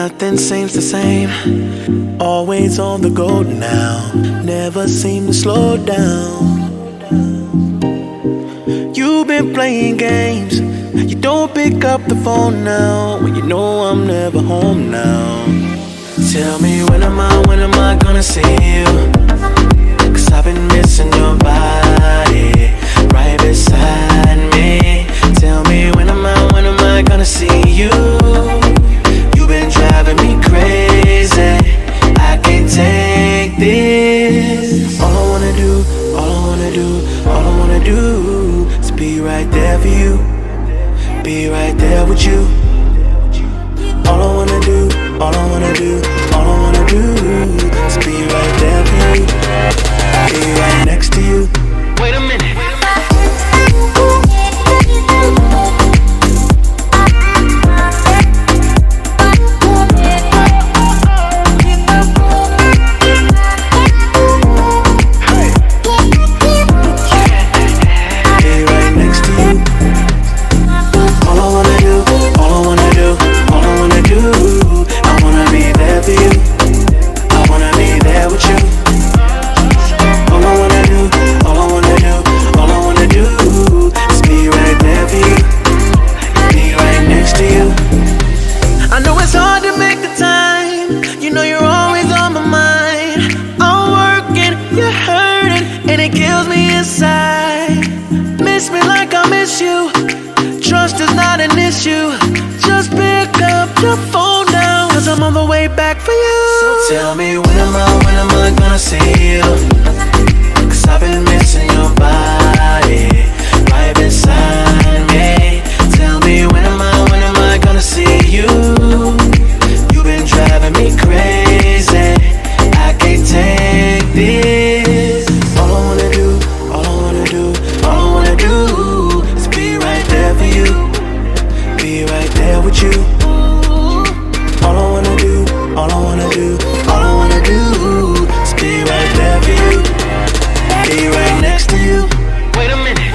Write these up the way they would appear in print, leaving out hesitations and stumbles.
Nothing seems the same, always on the go now, never seem to slow down. You've been playing games, you don't pick up the phone now, when you know I'm never home now. Tell me when am I gonna see you? 'Cause I've been missing your body right beside me. Tell me when am I gonna see you? You've been driving me crazy, I can't take this. All I wanna do is be right there for you, be right there with you. All I wanna do is be right there for you, be right next to you. Wait a minute. Tell me when am I gonna see you? 'Cause I've been missing your body right beside me. Tell me when am I gonna see you? You've been driving me crazy, I can't take this. All I wanna do is be right there for you, be right there with you. All I wanna do is be right there for you, be right next to you. Wait a minute.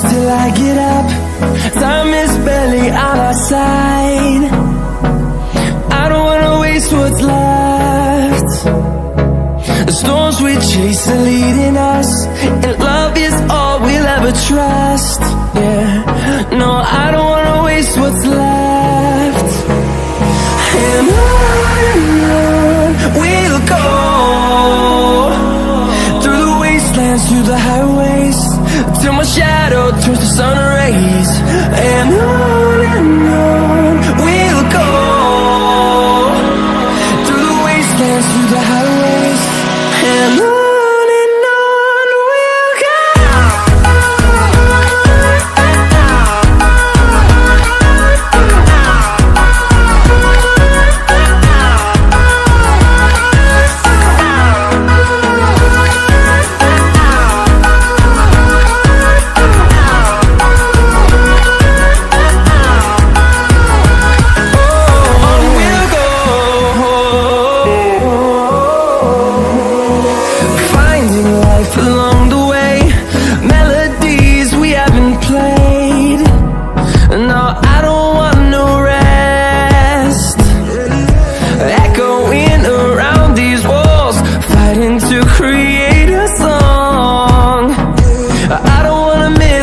Till I get up, time is barely on our side. I don't wanna waste what's left. The storms we chase are leading us, and love is all we'll ever trust. Yeah, no, I don't wanna waste what's left. And on we'll go, through the wastelands, through the highways, till my shadow turns to sun rays. And on we'll go, through the wastelands, through the highways. And on we'll go. create a song. I don't wanna miss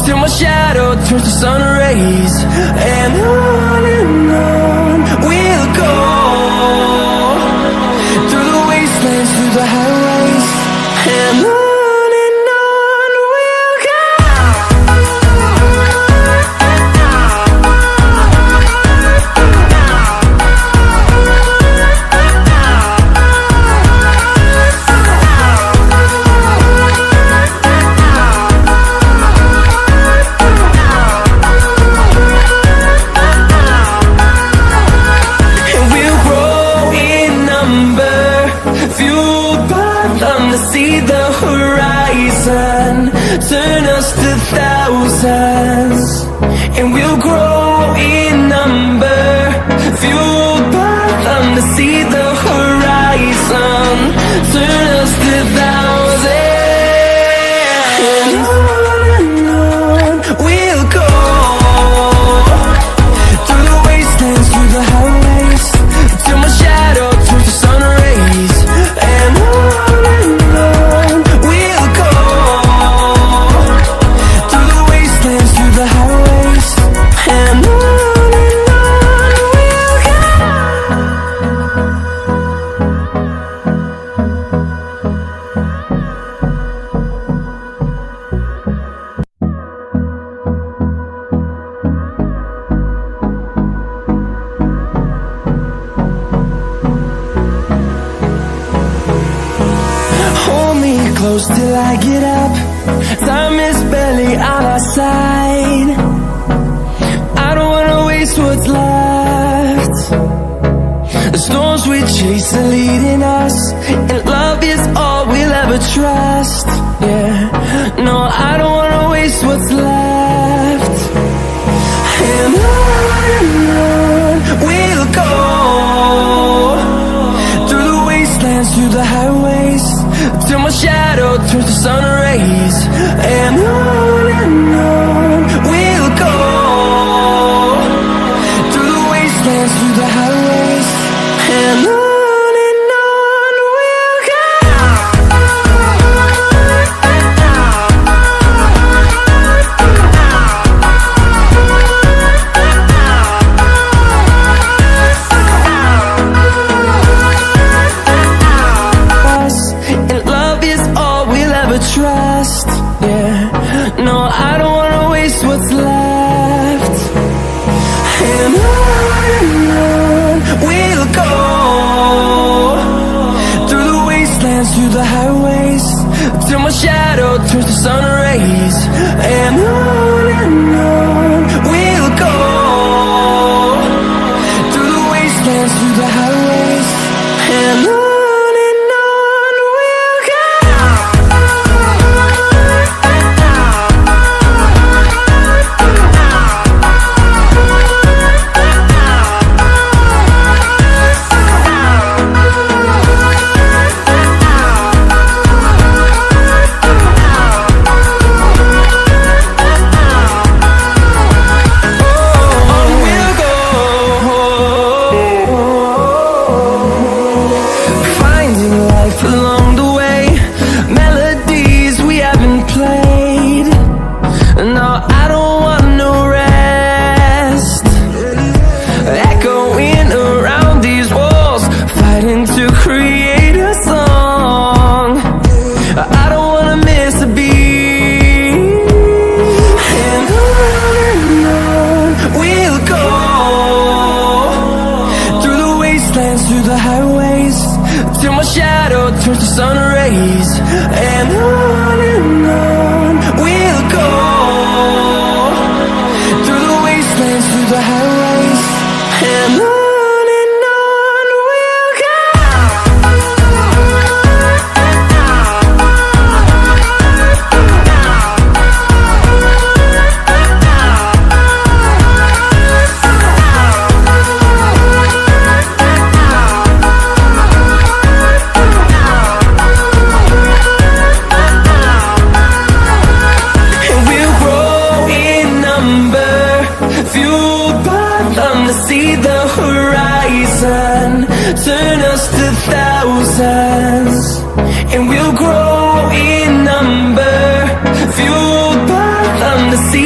till my shadow turns to sun rays. And on we'll go, through the wastelands, through the highways. And on we'll go. See the horizon, turn us to thousands, and we'll grow in number, fueled by them to see the horizon, turn us to thousands, and on we'll go, through the wastelands, through the highways, till my shadow turns to sun rays. And close till I get up, time is barely on our side. I don't wanna waste what's left. The storms we chase are leading us, and love is all we'll ever trust. Yeah, no, I don't wanna waste what's left. And on we'll go, through the wastelands, through the highways, till my shadow turns to sun rays. And on we'll go, through the wastelands, through the highways. And on we'll go. Trust, yeah, no, I don't wanna waste what's left. And on we'll go, through the wastelands, through the highways, till my shadow turns to sun rays. And on we'll go, through the wastelands, through the highways. And on. Turns to sun rays. And on we'll go, through the wastelands, through the highways. And on we'll go. See the horizon, turn us to thousands, and we'll grow in number, fueled by them to see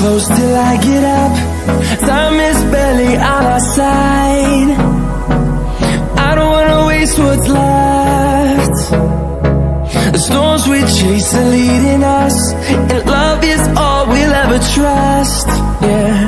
close till I get up. Time is barely on our side. I don't wanna waste what's left. The storms we chase are leading us, and love is all we'll ever trust. Yeah.